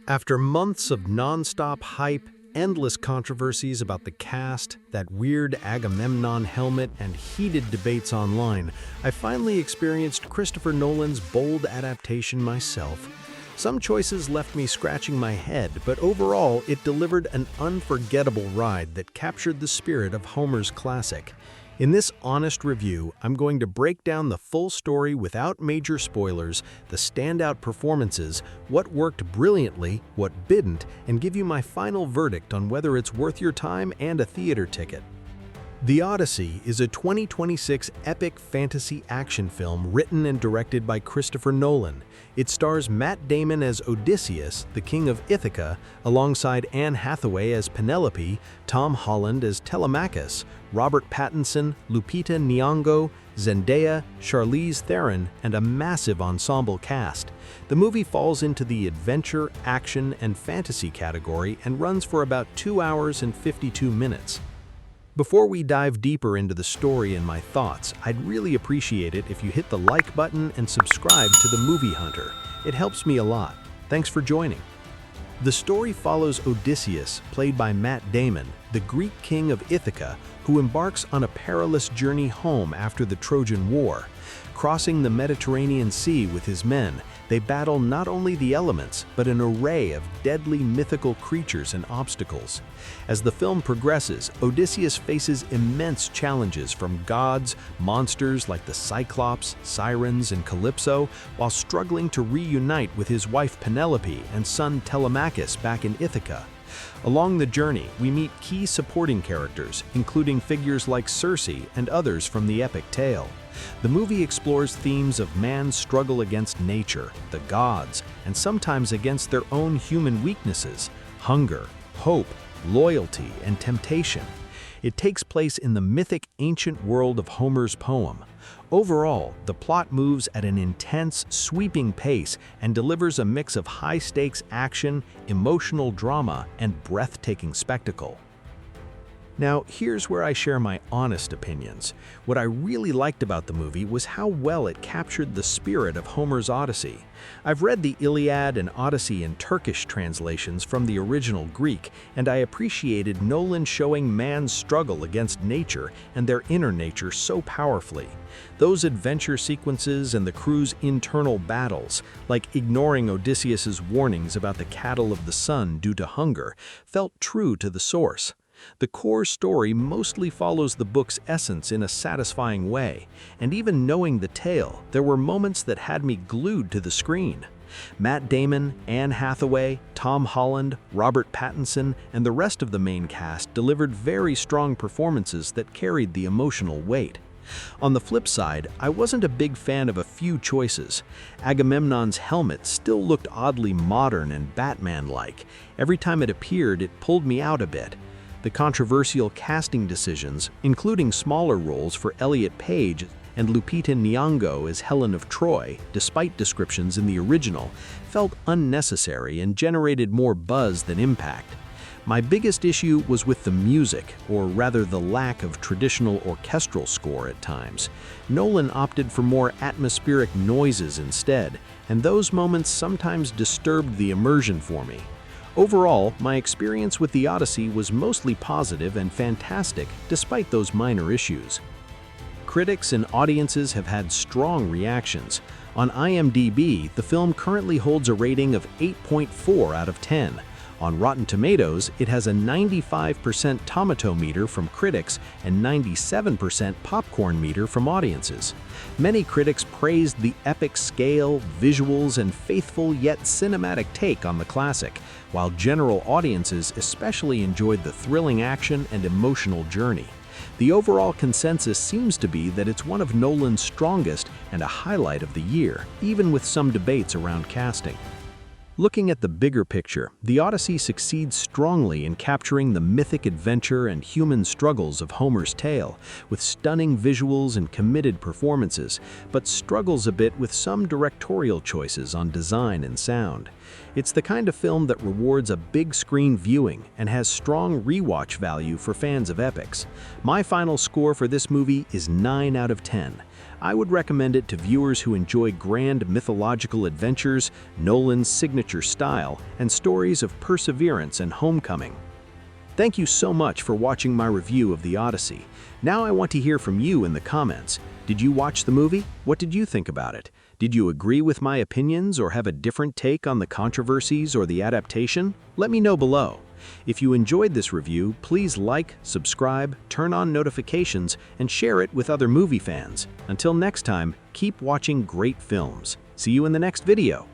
After months of non-stop hype, endless controversies about the cast, that weird Agamemnon helmet, and heated debates online, I finally experienced Christopher Nolan's bold adaptation myself. Some choices left me scratching my head, but overall it delivered an unforgettable ride that captured the spirit of Homer's classic. In this honest review, I'm going to break down the full story without major spoilers, the standout performances, what worked brilliantly, what didn't, and give you my final verdict on whether it's worth your time and a theater ticket. The Odyssey is a 2026 epic fantasy action film written and directed by Christopher Nolan. It stars Matt Damon as Odysseus, the king of Ithaca, alongside Anne Hathaway as Penelope, Tom Holland as Telemachus, Robert Pattinson, Lupita Nyong'o, Zendaya, Charlize Theron, and a massive ensemble cast. The movie falls into the adventure, action, and fantasy category and runs for about 2 hours and 52 minutes. Before we dive deeper into the story and my thoughts, I'd really appreciate it if you hit the like button and subscribe to The Movie Hunter. It helps me a lot. Thanks for joining. The story follows Odysseus, played by Matt Damon, the Greek king of Ithaca, who embarks on a perilous journey home after the Trojan War. Crossing the Mediterranean Sea with his men, they battle not only the elements, but an array of deadly mythical creatures and obstacles. As the film progresses, Odysseus faces immense challenges from gods, monsters like the Cyclops, Sirens, and Calypso, while struggling to reunite with his wife Penelope and son Telemachus back in Ithaca. Along the journey, we meet key supporting characters, including figures like Circe and others from the epic tale. The movie explores themes of man's struggle against nature, the gods, and sometimes against their own human weaknesses, hunger, hope, loyalty, and temptation. It takes place in the mythic ancient world of Homer's poem. Overall, the plot moves at an intense, sweeping pace and delivers a mix of high-stakes action, emotional drama, and breathtaking spectacle. Now, here's where I share my honest opinions. What I really liked about the movie was how well it captured the spirit of Homer's Odyssey. I've read the Iliad and Odyssey in Turkish translations from the original Greek, and I appreciated Nolan showing man's struggle against nature and their inner nature so powerfully. Those adventure sequences and the crew's internal battles, like ignoring Odysseus's warnings about the cattle of the sun due to hunger, felt true to the source. The core story mostly follows the book's essence in a satisfying way, and even knowing the tale, there were moments that had me glued to the screen. Matt Damon, Anne Hathaway, Tom Holland, Robert Pattinson, and the rest of the main cast delivered very strong performances that carried the emotional weight. On the flip side, I wasn't a big fan of a few choices. Agamemnon's helmet still looked oddly modern and Batman-like. Every time it appeared, it pulled me out a bit. The controversial casting decisions, including smaller roles for Elliot Page and Lupita Nyong'o as Helen of Troy, despite descriptions in the original, felt unnecessary and generated more buzz than impact. My biggest issue was with the music, or rather the lack of traditional orchestral score at times. Nolan opted for more atmospheric noises instead, and those moments sometimes disturbed the immersion for me. Overall, my experience with the Odyssey was mostly positive and fantastic, despite those minor issues. Critics and audiences have had strong reactions. On IMDb, the film currently holds a rating of 8.4 out of 10. On Rotten Tomatoes, it has a 95% tomato meter from critics and 97% popcorn meter from audiences. Many critics praised the epic scale, visuals, and faithful yet cinematic take on the classic, while general audiences especially enjoyed the thrilling action and emotional journey. The overall consensus seems to be that it's one of Nolan's strongest and a highlight of the year, even with some debates around casting. Looking at the bigger picture, the Odyssey succeeds strongly in capturing the mythic adventure and human struggles of Homer's tale, with stunning visuals and committed performances, but struggles a bit with some directorial choices on design and sound. It's the kind of film that rewards a big screen viewing and has strong rewatch value for fans of epics. My final score for this movie is 9 out of 10. I would recommend it to viewers who enjoy grand mythological adventures, Nolan's signature style, and stories of perseverance and homecoming. Thank you so much for watching my review of the Odyssey. Now I want to hear from you in the comments. Did you watch the movie? What did you think about it? Did you agree with my opinions or have a different take on the controversies or the adaptation? Let me know below. If you enjoyed this review, please like, subscribe, turn on notifications, and share it with other movie fans. Until next time, keep watching great films. See you in the next video.